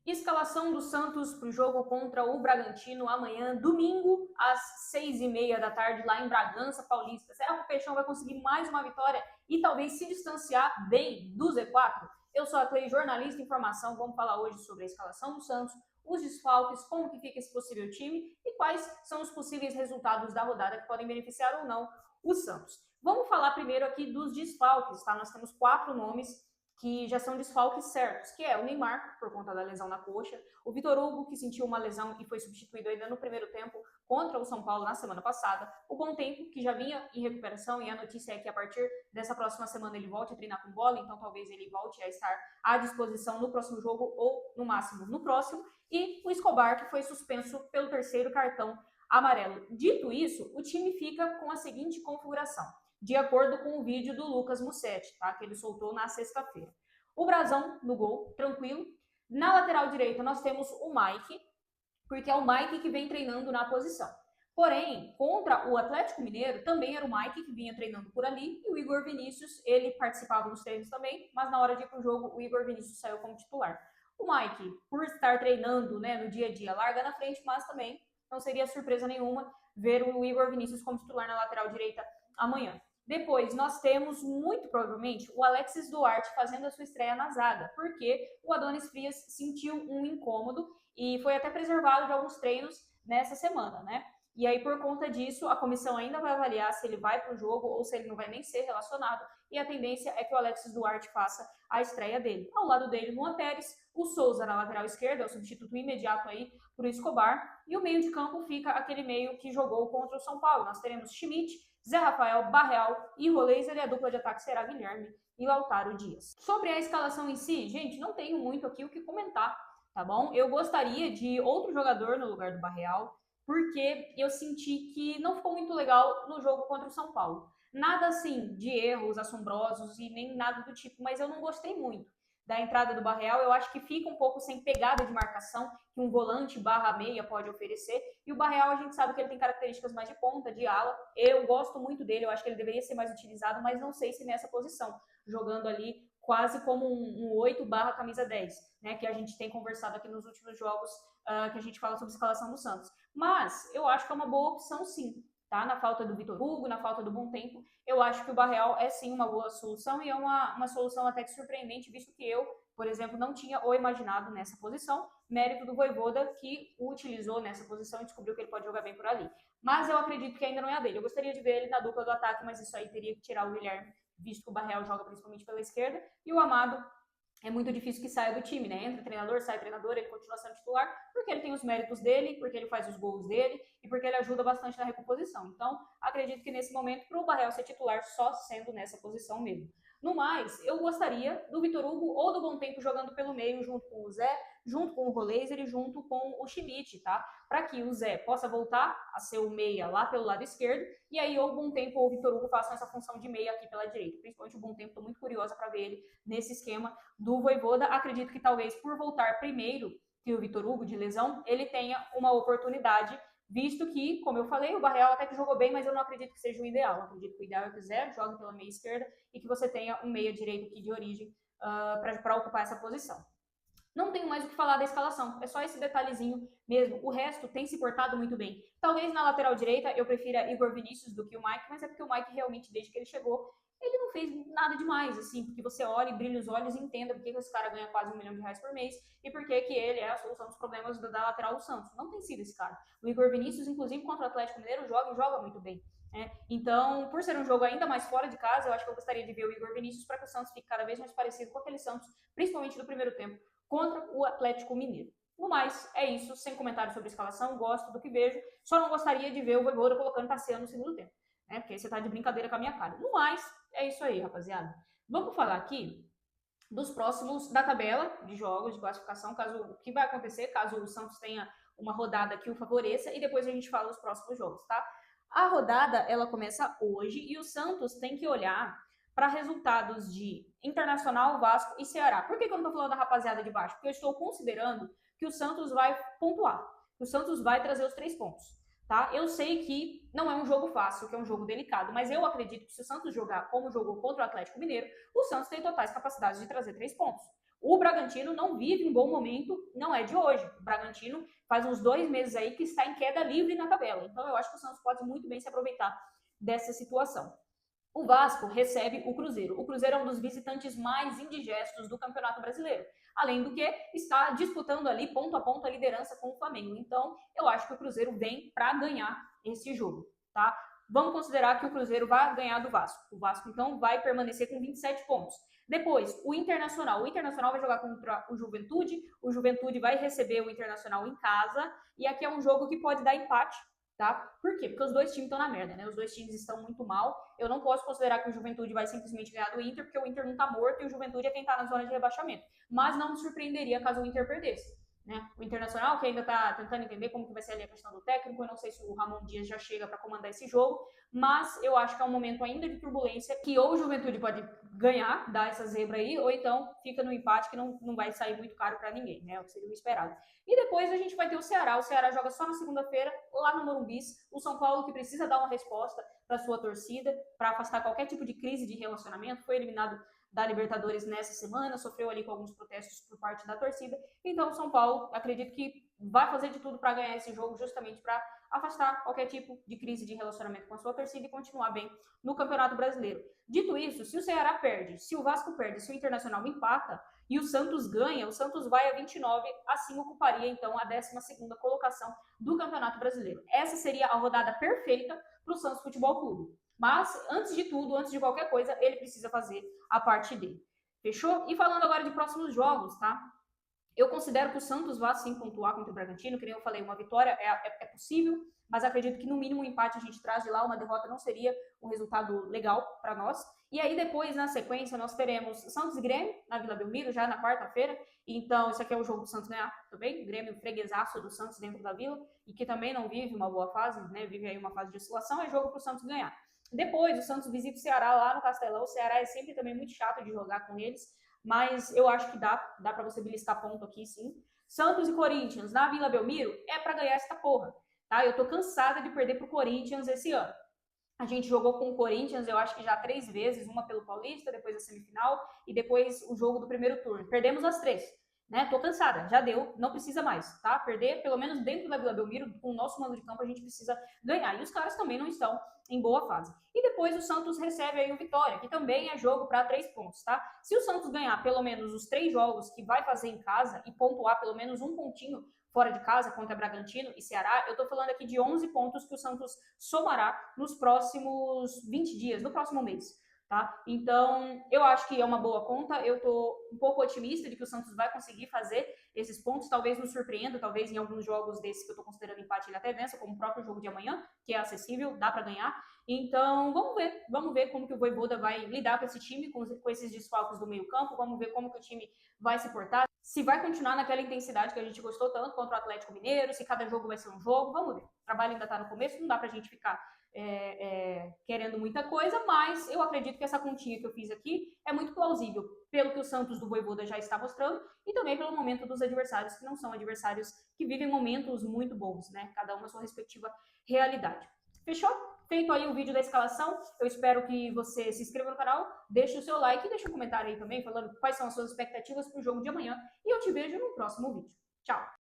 Escalação do Santos para o jogo contra o Bragantino amanhã, domingo, às 6h30 da tarde, lá em Bragança Paulista. Será que o Peixão vai conseguir mais uma vitória e talvez se distanciar bem do Z4? Eu sou a Clay, jornalista de informação. Vamos falar hoje sobre a escalação do Santos, os desfalques, como que fica esse possível time e quais são os possíveis resultados da rodada que podem beneficiar ou não o Santos. Vamos falar primeiro aqui dos desfalques, tá? Nós temos 4 nomes que já são desfalques certos, que é o Neymar, por conta da lesão na coxa, o Vitor Hugo, que sentiu uma lesão e foi substituído ainda no primeiro tempo contra o São Paulo na semana passada, o Bontempo, que já vinha em recuperação, e a notícia é que a partir dessa próxima semana ele volte a treinar com bola, então talvez ele volte a estar à disposição no próximo jogo ou, no máximo, no próximo, e o Escobar, que foi suspenso pelo terceiro cartão amarelo. Dito isso, o time fica com a seguinte configuração, de acordo com o vídeo do Lucas Mussetti, tá? Que ele soltou na sexta-feira. O Brazão no gol, tranquilo. Na lateral direita nós temos o Mike, porque é o Mike que vem treinando na posição. Porém, contra o Atlético Mineiro, também era o Mike que vinha treinando por ali, e o Igor Vinícius, ele participava dos treinos também, mas na hora de ir para o jogo, o Igor Vinícius saiu como titular. O Mike, por estar treinando, né, no dia a dia, larga na frente, mas também não seria surpresa nenhuma ver o Igor Vinícius como titular na lateral direita amanhã. Depois, nós temos, muito provavelmente, o Alexis Duarte fazendo a sua estreia na zaga, porque o Adonis Frias sentiu um incômodo e foi até preservado de alguns treinos nessa semana, né? E aí, por conta disso, a comissão ainda vai avaliar se ele vai para o jogo ou se ele não vai nem ser relacionado, e a tendência é que o Alexis Duarte faça a estreia dele. Ao lado dele, Luan Pérez, o Souza na lateral esquerda, é o substituto imediato aí para o Escobar, e o meio de campo fica aquele meio que jogou contra o São Paulo. Nós teremos Schmidt, Zé Rafael, Barreal e Roleiser, e a dupla de ataque será Guilherme e Lautaro Dias. Sobre a escalação em si, gente, não tenho muito aqui o que comentar, tá bom? Eu gostaria de outro jogador no lugar do Barreal, porque eu senti que não ficou muito legal no jogo contra o São Paulo. Nada assim de erros assombrosos e nem nada do tipo, mas eu não gostei muito da entrada do Barreal. Eu acho que fica um pouco sem pegada de marcação que um volante barra meia pode oferecer, e o Barreal a gente sabe que ele tem características mais de ponta, de ala. Eu gosto muito dele, eu acho que ele deveria ser mais utilizado, mas não sei se nessa posição, jogando ali quase como um 8 barra camisa 10, né, que a gente tem conversado aqui nos últimos jogos, que a gente fala sobre escalação do Santos. Mas eu acho que é uma boa opção sim, tá? Na falta do Vitor Hugo, na falta do Bontempo, eu acho que o Barreal é sim uma boa solução, e é uma solução até que surpreendente, visto que eu, por exemplo, não tinha o imaginado nessa posição, mérito do Vojvoda, que o utilizou nessa posição e descobriu que ele pode jogar bem por ali. Mas eu acredito que ainda não é a dele. Eu gostaria de ver ele na dupla do ataque, mas isso aí teria que tirar o Guilherme, visto que o Barreal joga principalmente pela esquerda, e o Amado é muito difícil que saia do time, né? Entra treinador, sai treinador, ele continua sendo titular, porque ele tem os méritos dele, porque ele faz os gols dele e porque ele ajuda bastante na recomposição. Então, acredito que nesse momento, para o Barreal ser titular, só sendo nessa posição mesmo. No mais, eu gostaria do Vitor Hugo ou do Bontempo jogando pelo meio, junto com o Zé, junto com o Roleiser e junto com o Schmidt, tá? Para que o Zé possa voltar a ser o meia lá pelo lado esquerdo, e aí ou o Bontempo ou o Vitor Hugo façam essa função de meia aqui pela direita. Principalmente o Bontempo, estou muito curiosa para ver ele nesse esquema do Vojvoda. Acredito que talvez por voltar primeiro que o Vitor Hugo de lesão, ele tenha uma oportunidade, visto que, como eu falei, o Barreal até que jogou bem, mas eu não acredito que seja o ideal. Eu acredito que o ideal é que o Zé jogue pela meia esquerda e que você tenha um meia direito aqui de origem para ocupar essa posição. Não tenho mais o que falar da escalação, é só esse detalhezinho mesmo. O resto tem se portado muito bem. Talvez na lateral direita eu prefira Igor Vinícius do que o Mike, mas é porque o Mike realmente, desde que ele chegou, ele não fez nada demais, assim, porque você olha e brilha os olhos e entenda por que esse cara ganha quase R$ 1.000.000 por mês e por que ele é a solução dos problemas da lateral do Santos. Não tem sido esse cara. O Igor Vinícius, inclusive, contra o Atlético Mineiro, joga muito bem. Então, por ser um jogo ainda mais fora de casa, eu acho que eu gostaria de ver o Igor Vinícius para que o Santos fique cada vez mais parecido com aquele Santos, principalmente do primeiro tempo, contra o Atlético Mineiro. No mais, é isso, sem comentário sobre a escalação, gosto do que vejo, só não gostaria de ver o Vojvoda colocando Tassiano no segundo tempo, né? Porque aí você tá de brincadeira com a minha cara. No mais, é isso aí, rapaziada. Vamos falar aqui dos próximos da tabela de jogos de classificação, caso o que vai acontecer, caso o Santos tenha uma rodada que o favoreça, e depois a gente fala dos próximos jogos, tá? A rodada, ela começa hoje e o Santos tem que olhar para resultados de Internacional, Vasco e Ceará. Por que eu não estou falando da rapaziada de baixo? Porque eu estou considerando que o Santos vai pontuar, que o Santos vai trazer os 3 pontos. Tá? Eu sei que não é um jogo fácil, que é um jogo delicado, mas eu acredito que se o Santos jogar como jogou contra o Atlético Mineiro, o Santos tem totais capacidades de trazer 3 pontos. O Bragantino não vive um bom momento, não é de hoje. O Bragantino faz uns 2 meses aí que está em queda livre na tabela. Então eu acho que o Santos pode muito bem se aproveitar dessa situação. O Vasco recebe o Cruzeiro. O Cruzeiro é um dos visitantes mais indigestos do Campeonato Brasileiro. Além do que, está disputando ali ponto a ponto a liderança com o Flamengo. Então, eu acho que o Cruzeiro vem para ganhar esse jogo, tá? Vamos considerar que o Cruzeiro vai ganhar do Vasco. O Vasco, então, vai permanecer com 27 pontos. Depois, o Internacional. O Internacional vai jogar contra o Juventude. O Juventude vai receber o Internacional em casa. E aqui é um jogo que pode dar empate, tá? Por quê? Porque os dois times estão na merda, né? Os dois times estão muito mal. Eu não posso considerar que o Juventude vai simplesmente ganhar do Inter, porque o Inter não tá morto e o Juventude é quem tá na zona de rebaixamento. Mas não me surpreenderia caso o Inter perdesse, né? O Internacional, que ainda tá tentando entender como que vai ser ali a questão do técnico, eu não sei se o Ramon Dias já chega para comandar esse jogo, mas eu acho que é um momento ainda de turbulência, que ou o Juventude pode ganhar, dar essa zebra aí, ou então fica no empate que não vai sair muito caro para ninguém, né? O que seria o esperado. E depois a gente vai ter o Ceará. O Ceará joga só na segunda-feira, lá no Morumbi. O São Paulo, que precisa dar uma resposta para sua torcida, para afastar qualquer tipo de crise de relacionamento, foi eliminado da Libertadores nessa semana, sofreu ali com alguns protestos por parte da torcida. Então, o São Paulo, acredito que vai fazer de tudo para ganhar esse jogo, justamente para afastar qualquer tipo de crise de relacionamento com a sua torcida e continuar bem no Campeonato Brasileiro. Dito isso, se o Ceará perde, se o Vasco perde, se o Internacional empata e o Santos ganha, o Santos vai a 29, assim ocuparia então a 12ª colocação do Campeonato Brasileiro. Essa seria a rodada perfeita para o Santos Futebol Clube. Mas, antes de tudo, antes de qualquer coisa, ele precisa fazer a parte dele. Fechou? E falando agora de próximos jogos, tá? Eu considero que o Santos vai sim pontuar contra o Bragantino, que nem eu falei, uma vitória é possível, mas acredito que no mínimo um empate a gente traz de lá, uma derrota não seria um resultado legal para nós. E aí depois, na sequência, nós teremos Santos e Grêmio na Vila Belmiro, já na quarta-feira. Então, isso aqui é o jogo do Santos ganhar também. O Grêmio freguesaço do Santos dentro da Vila, e que também não vive uma boa fase, né? Vive aí uma fase de oscilação, é jogo para o Santos ganhar. Depois, o Santos visita o Ceará lá no Castelão. O Ceará é sempre também muito chato de jogar com eles, mas eu acho que dá para você beliscar ponto aqui, sim. Santos e Corinthians na Vila Belmiro é para ganhar esta porra, tá? Eu tô cansada de perder pro Corinthians esse ano. A gente jogou com o Corinthians, eu acho que já 3 vezes, uma pelo Paulista, depois a semifinal e depois o jogo do primeiro turno. Perdemos as 3. Né? Tô cansada, já deu, não precisa mais, tá? Perder, pelo menos dentro da Vila Belmiro, com o nosso mando de campo, a gente precisa ganhar. E os caras também não estão em boa fase. E depois o Santos recebe aí o Vitória, que também é jogo para 3 pontos, tá? Se o Santos ganhar pelo menos os 3 jogos que vai fazer em casa e pontuar pelo menos um pontinho fora de casa contra Bragantino e Ceará, eu tô falando aqui de 11 pontos que o Santos somará nos próximos 20 dias, no próximo mês. Tá? Então, eu acho que é uma boa conta. Eu tô um pouco otimista de que o Santos vai conseguir fazer esses pontos. Talvez nos surpreenda, talvez em alguns jogos desses que eu tô considerando empate ele até vença, como o próprio jogo de amanhã, que é acessível, dá para ganhar. Então, vamos ver como que o Vojvoda vai lidar com esse time, com esses desfalques do meio-campo. Vamos ver como que o time vai se portar. Se vai continuar naquela intensidade que a gente gostou tanto contra o Atlético Mineiro, se cada jogo vai ser um jogo, vamos ver. O trabalho ainda tá no começo, não dá pra gente ficar querendo muita coisa, mas eu acredito que essa continha que eu fiz aqui é muito plausível, pelo que o Santos do Vojvoda já está mostrando e também pelo momento dos adversários, que não são adversários que vivem momentos muito bons, né? Cada um na sua respectiva realidade. Fechou? Feito aí o vídeo da escalação, eu espero que você se inscreva no canal, deixe o seu like e deixe um comentário aí também falando quais são as suas expectativas para o jogo de amanhã e eu te vejo no próximo vídeo. Tchau!